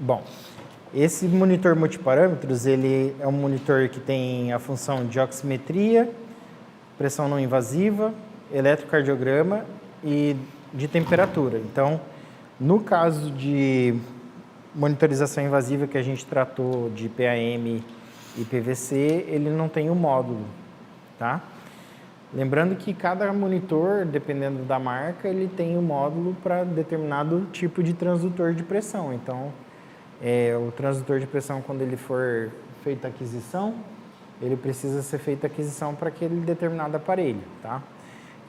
Bom, esse monitor multiparâmetros, ele é um monitor que tem a função de oximetria, pressão não invasiva, eletrocardiograma e de temperatura. Então, no caso de monitorização invasiva que a gente tratou de PAM e PVC, ele não tem o módulo, tá? Lembrando que cada monitor, dependendo da marca, ele tem um módulo para determinado tipo de transdutor de pressão. Então, o transdutor de pressão, quando ele for feita a aquisição, ele precisa ser feita a aquisição para aquele determinado aparelho, tá?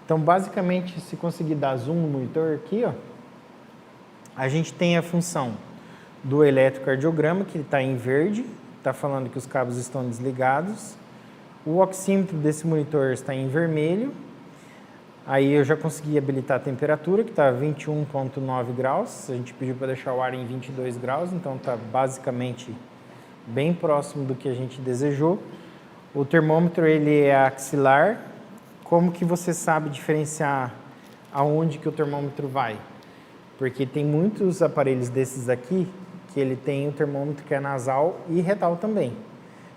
Então, basicamente, se conseguir dar zoom no monitor aqui, ó, a gente tem a função do eletrocardiograma, que está em verde, está falando que os cabos estão desligados. O oxímetro desse monitor está em vermelho. Aí eu já consegui habilitar a temperatura, que está 21,9 graus. A gente pediu para deixar o ar em 22 graus, então está basicamente bem próximo do que a gente desejou. O termômetro ele é axilar. Como que você sabe diferenciar aonde que o termômetro vai? Porque tem muitos aparelhos desses aqui que ele tem o termômetro que é nasal e retal também.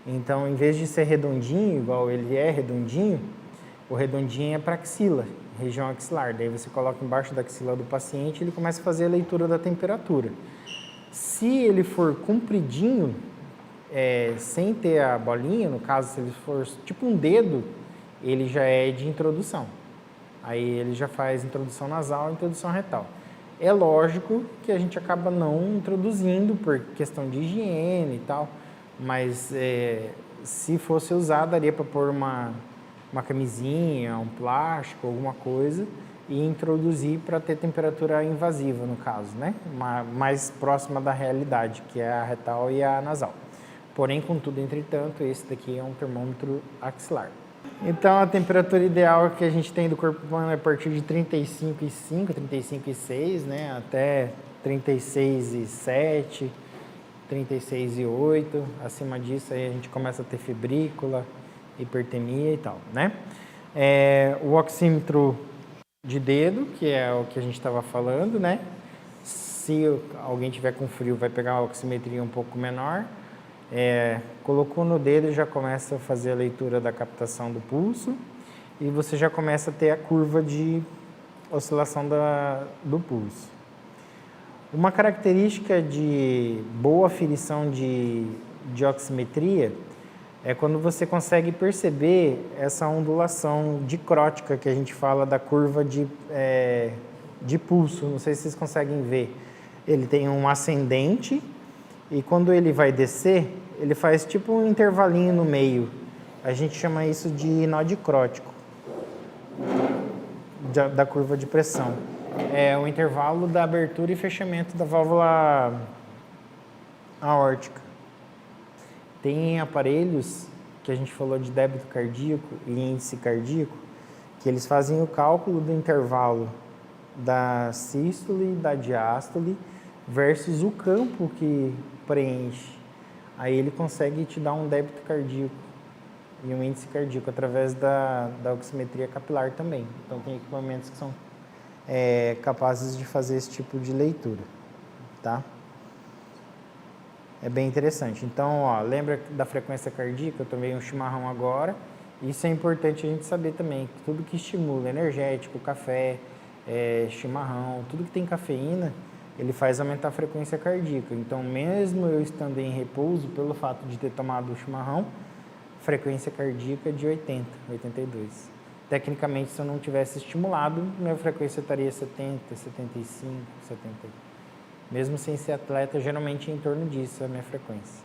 Então, em vez de ser redondinho, igual ele é redondinho, o redondinho é para axila, região axilar. Daí você coloca embaixo da axila do paciente e ele começa a fazer a leitura da temperatura. Se ele for compridinho, sem ter a bolinha, no caso, se ele for tipo um dedo, ele já é de introdução. Aí ele já faz introdução nasal e introdução retal. É lógico que a gente acaba não introduzindo por questão de higiene e tal, mas se fosse usar, daria para pôr uma camisinha, um plástico, alguma coisa e introduzir para ter temperatura invasiva, no caso, né? Mais próxima da realidade, que é a retal e a nasal. Porém, contudo, entretanto, esse daqui é um termômetro axilar. Então, a temperatura ideal que a gente tem do corpo humano é a partir de 35,5, 35,6, né? Até 36,7, 36,8. Acima disso, aí a gente começa a ter febrícula, hipertemia e tal, né? O oxímetro de dedo, que é o que a gente estava falando, né? Se alguém tiver com frio, vai pegar uma oximetria um pouco menor. Colocou no dedo, já começa a fazer a leitura da captação do pulso e você já começa a ter a curva de oscilação do pulso. Uma característica de boa aferição de oximetria é quando você consegue perceber essa ondulação dicrótica que a gente fala da curva de pulso. Não sei se vocês conseguem ver. Ele tem um ascendente e quando ele vai descer, ele faz tipo um intervalinho no meio. A gente chama isso de nó dicrótico da curva de pressão. É o intervalo da abertura e fechamento da válvula aórtica. Tem aparelhos que a gente falou de débito cardíaco e índice cardíaco, que eles fazem o cálculo do intervalo da sístole e da diástole versus o campo que preenche. Aí ele consegue te dar um débito cardíaco e um índice cardíaco através da oximetria capilar também. Então tem equipamentos que são capazes de fazer esse tipo de leitura, tá? É bem interessante. Então, ó, lembra da frequência cardíaca? Eu tomei um chimarrão agora. Isso é importante a gente saber também. Tudo que estimula, energético, café, chimarrão, tudo que tem cafeína, ele faz aumentar a frequência cardíaca. Então, mesmo eu estando em repouso, pelo fato de ter tomado o chimarrão, frequência cardíaca de 80, 82. Tecnicamente, se eu não tivesse estimulado, minha frequência estaria 70, 75, 70. Mesmo sem ser atleta, geralmente é em torno disso a minha frequência.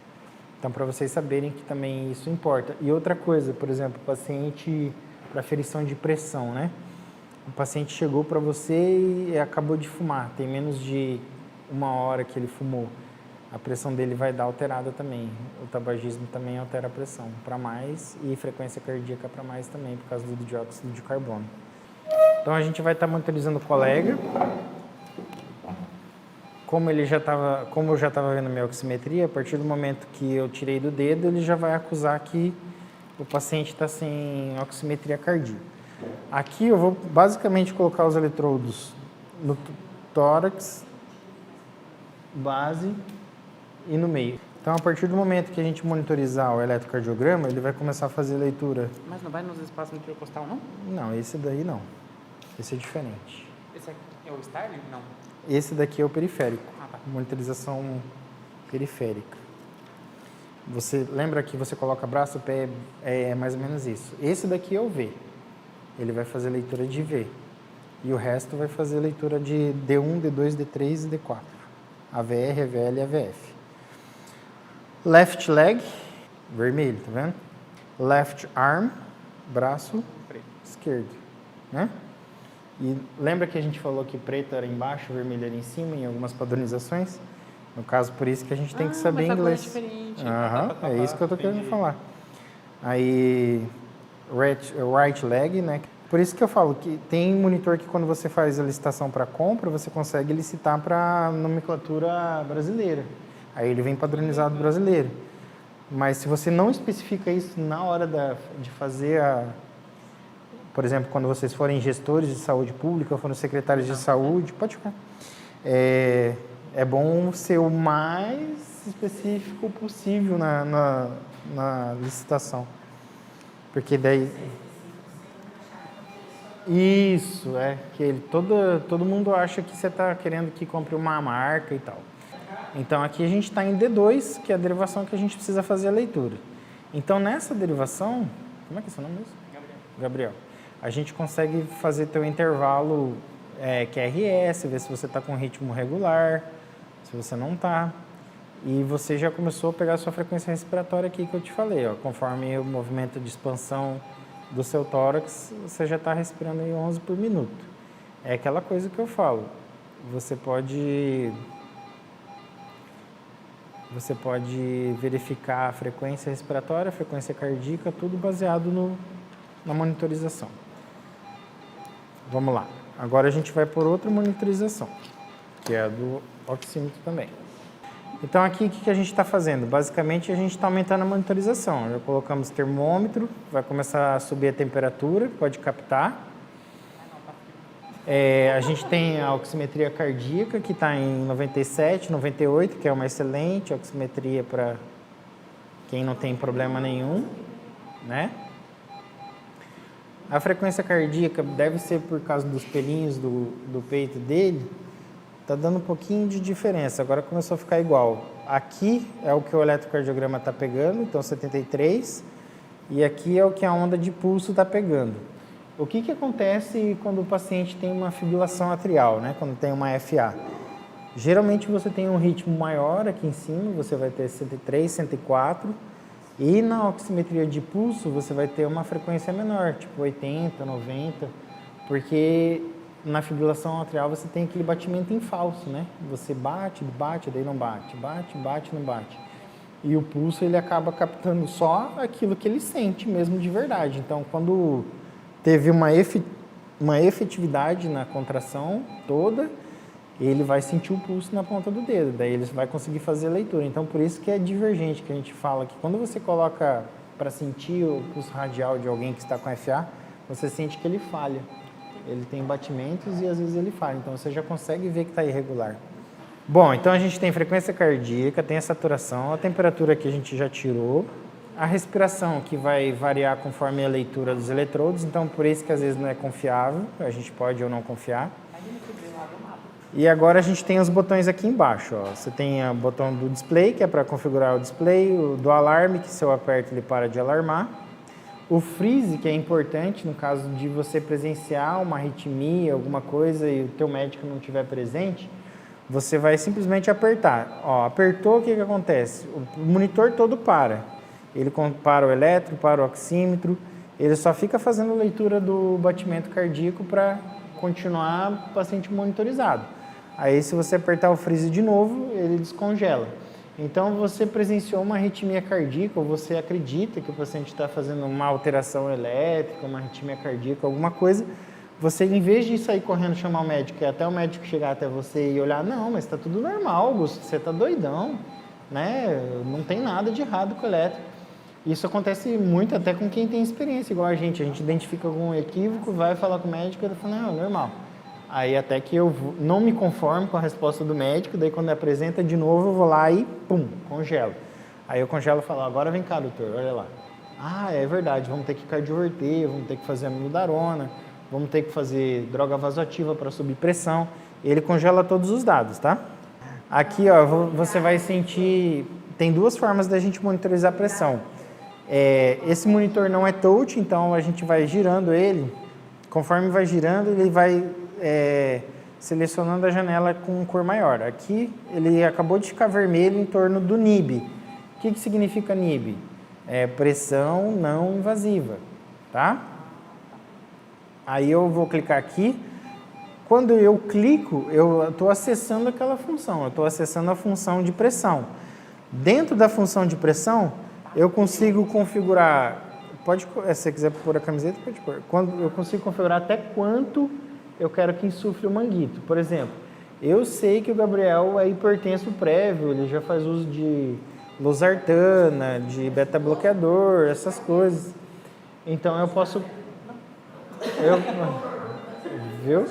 Então, para vocês saberem que também isso importa. E outra coisa, por exemplo, paciente para aferição de pressão, né? O paciente chegou para você e acabou de fumar, tem menos de 1 hora que ele fumou. A pressão dele vai dar alterada também. O tabagismo também altera a pressão para mais e frequência cardíaca para mais também, por causa do dióxido de carbono. Então, a gente vai estar monitorizando o colega. Como eu já estava vendo a minha oximetria, a partir do momento que eu tirei do dedo, ele já vai acusar que o paciente está sem oximetria cardíaca. Aqui eu vou basicamente colocar os eletrodos no tórax, base e no meio. Então, a partir do momento que a gente monitorizar o eletrocardiograma, ele vai começar a fazer leitura. Mas não vai nos espaços intercostal, não? Não, esse daí não. Esse é diferente. Esse aqui é o Starling? Não. Esse daqui é o periférico. Tá. Monitorização periférica. Você lembra que você coloca braço, pé, é mais ou menos isso. Esse daqui é o V. Ele vai fazer leitura de V. E o resto vai fazer leitura de D1, D2, D3 e D4. AVR, AVL e AVF. Left leg, vermelho, tá vendo? Left arm, braço esquerdo, né? E lembra que a gente falou que preto era embaixo, vermelho era em cima, em algumas padronizações? No caso, por isso que a gente tem que saber inglês. Diferente. É isso que eu tô querendo falar. Aí, right leg, né? Por isso que eu falo que tem monitor que quando você faz a licitação para compra, você consegue licitar para nomenclatura brasileira. Aí ele vem padronizado brasileiro. Mas se você não especifica isso na hora de fazer por exemplo, quando vocês forem gestores de saúde pública, forem secretários de saúde, pode ficar. É bom ser o mais específico possível na licitação. Porque daí... Isso, que todo mundo acha que você está querendo que compre uma marca e tal. Então, aqui a gente está em D2, que é a derivação que a gente precisa fazer a leitura. Então, nessa derivação... Como é que é seu nome mesmo? Gabriel. A gente consegue fazer teu intervalo QRS, ver se você está com ritmo regular, se você não está. E você já começou a pegar a sua frequência respiratória aqui que eu te falei. Ó, conforme o movimento de expansão do seu tórax, você já está respirando em 11 por minuto. É aquela coisa que eu falo. Você pode verificar a frequência respiratória, a frequência cardíaca, tudo baseado na monitorização. Vamos lá. Agora a gente vai por outra monitorização, que é a do oxímetro também. Então aqui o que a gente está fazendo? Basicamente a gente está aumentando a monitorização. Já colocamos termômetro, vai começar a subir a temperatura, pode captar. A gente tem a oximetria cardíaca, que está em 97, 98, que é uma excelente oximetria para quem não tem problema nenhum, né? A frequência cardíaca deve ser por causa dos pelinhos do peito dele, está dando um pouquinho de diferença, agora começou a ficar igual. Aqui é o que o eletrocardiograma está pegando, então 73, e aqui é o que a onda de pulso está pegando. O que acontece quando o paciente tem uma fibrilação atrial, né? Quando tem uma FA? Geralmente você tem um ritmo maior aqui em cima, você vai ter 103, 104, e na oximetria de pulso você vai ter uma frequência menor, tipo 80, 90, porque na fibrilação atrial você tem aquele batimento em falso, né? Você bate, daí não bate, bate, não bate. E o pulso ele acaba captando só aquilo que ele sente mesmo de verdade. Então, quando teve uma efetividade na contração toda, ele vai sentir o pulso na ponta do dedo, daí ele vai conseguir fazer a leitura. Então, por isso que é divergente, que a gente fala que quando você coloca para sentir o pulso radial de alguém que está com FA, você sente que ele falha. Ele tem batimentos e às vezes ele falha, então você já consegue ver que está irregular. Bom, então a gente tem frequência cardíaca, tem a saturação, a temperatura que a gente já tirou, a respiração que vai variar conforme a leitura dos eletrodos, então por isso que às vezes não é confiável, a gente pode ou não confiar. E agora a gente tem os botões aqui embaixo, ó. Você tem o botão do display, que é para configurar o display, o do alarme, que se eu aperto ele para de alarmar. O freeze, que é importante no caso de você presenciar uma arritmia, alguma coisa e o teu médico não estiver presente, você vai simplesmente apertar. Ó, apertou, o que acontece? O monitor todo para. Ele para o eletro, para o oxímetro, ele só fica fazendo leitura do batimento cardíaco para continuar o paciente monitorizado. Aí, se você apertar o freeze de novo, ele descongela. Então, você presenciou uma arritmia cardíaca, ou você acredita que o paciente está fazendo uma alteração elétrica, uma arritmia cardíaca, alguma coisa, você, em vez de sair correndo chamar o médico, e até o médico chegar até você e olhar, não, mas está tudo normal, Augusto, você está doidão, né? Não tem nada de errado com o elétrico. Isso acontece muito até com quem tem experiência, igual a gente identifica algum equívoco, vai falar com o médico e ele fala, não, normal. Aí até que eu não me conformo com a resposta do médico, daí quando apresenta de novo eu vou lá e pum, congelo. Aí eu congelo e falo, agora vem cá, doutor, olha lá. Ah, é verdade, vamos ter que cardioverter, vamos ter que fazer amiodarona, vamos ter que fazer droga vasoativa para subir pressão. Ele congela todos os dados, tá? Aqui, ó, você vai sentir... Tem duas formas da gente monitorizar a pressão. Esse monitor não é touch, então a gente vai girando ele. Conforme vai girando, ele vai selecionando a janela com cor maior. Aqui, ele acabou de ficar vermelho em torno do NIB. O que significa NIB? Pressão não invasiva, tá? Aí eu vou clicar aqui. Quando eu clico, eu estou acessando aquela função, eu estou acessando a função de pressão. Dentro da função de pressão, eu consigo configurar, se você quiser pôr a camiseta, pode pôr. Eu consigo configurar até quanto eu quero que insufle o manguito. Por exemplo, eu sei que o Gabriel é hipertenso prévio, ele já faz uso de losartana, de beta-bloqueador, essas coisas. Então eu posso... Viu?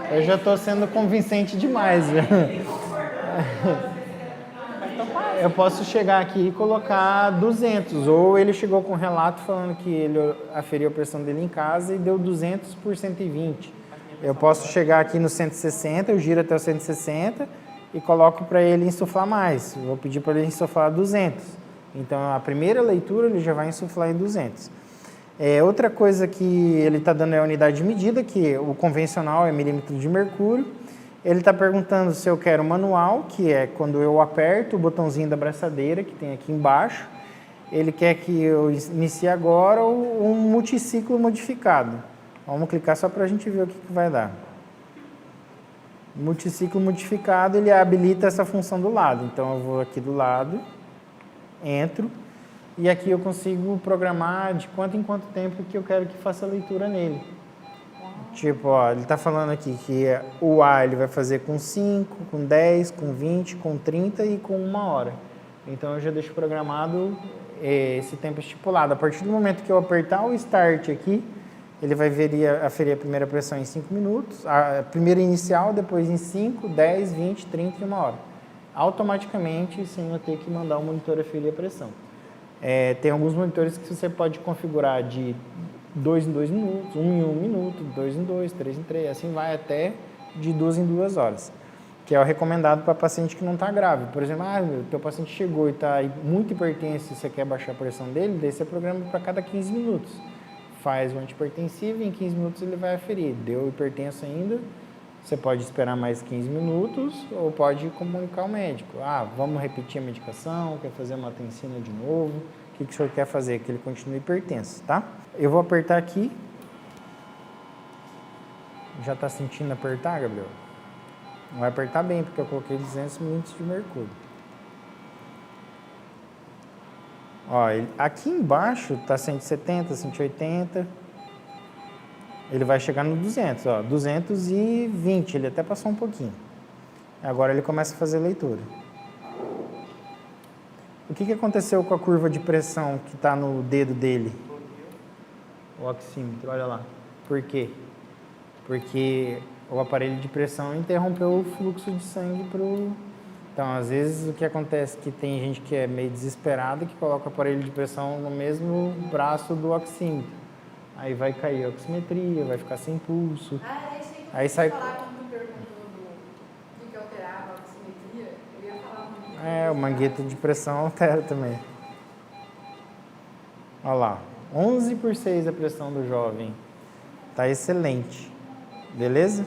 Eu já estou sendo convincente demais. Eu posso chegar aqui e colocar 200, ou ele chegou com um relato falando que ele aferiu a pressão dele em casa e deu 200 por 120. Eu posso chegar aqui no 160, eu giro até o 160 e coloco para ele insuflar mais. Eu vou pedir para ele insuflar 200. Então, a primeira leitura ele já vai insuflar em 200. Outra coisa que ele está dando é a unidade de medida, que o convencional é milímetro de mercúrio. Ele está perguntando se eu quero manual, que é quando eu aperto o botãozinho da braçadeira, que tem aqui embaixo. Ele quer que eu inicie agora ou um multiciclo modificado. Vamos clicar só para a gente ver o que vai dar. Multiciclo modificado, ele habilita essa função do lado. Então, eu vou aqui do lado, entro. E aqui eu consigo programar de quanto em quanto tempo que eu quero que faça a leitura nele. Tipo, ó, ele está falando aqui que o A ele vai fazer com 5, com 10, com 20, com 30 e com 1 hora. Então eu já deixo programado esse tempo estipulado. A partir do momento que eu apertar o Start aqui, ele vai aferir a primeira pressão em 5 minutos, a primeira inicial, depois em 5, 10, 20, 30 e 1 hora. Automaticamente, sem eu ter que mandar o monitor aferir a pressão. Tem alguns monitores que você pode configurar de 2 em 2 minutos, 1 em 1 minuto, 2 em 2, 3 em 3, assim vai até de 2 em 2 horas, que é o recomendado para paciente que não está grave. Por exemplo, teu paciente chegou e está muito hipertenso e você quer baixar a pressão dele, daí você programa para cada 15 minutos. Faz o antihipertensivo e em 15 minutos ele vai aferir. Deu hipertenso ainda, você pode esperar mais 15 minutos ou pode comunicar ao médico. Vamos repetir a medicação, quer fazer uma tensina de novo, o que o senhor quer fazer? Que ele continue hipertenso, tá? Eu vou apertar aqui. Já está sentindo apertar, Gabriel? Vai apertar bem, porque eu coloquei 200 milímetros de mercúrio. Ó, aqui embaixo está 170, 180. Ele vai chegar no 200, ó, 220, ele até passou um pouquinho. Agora ele começa a fazer a leitura. O que aconteceu com a curva de pressão que está no dedo dele? O oxímetro, olha lá. Por quê? Porque o aparelho de pressão interrompeu o fluxo de sangue para o... Então, às vezes, o que acontece é que tem gente que é meio desesperada que coloca o aparelho de pressão no mesmo braço do oxímetro. Aí vai cair a oximetria, vai ficar sem pulso. Aí sai... Quando perguntou do que alterava a oximetria, eu ia falar o mangueto de pressão altera também. Olha lá, 11/6 a pressão do jovem. Tá excelente. Beleza?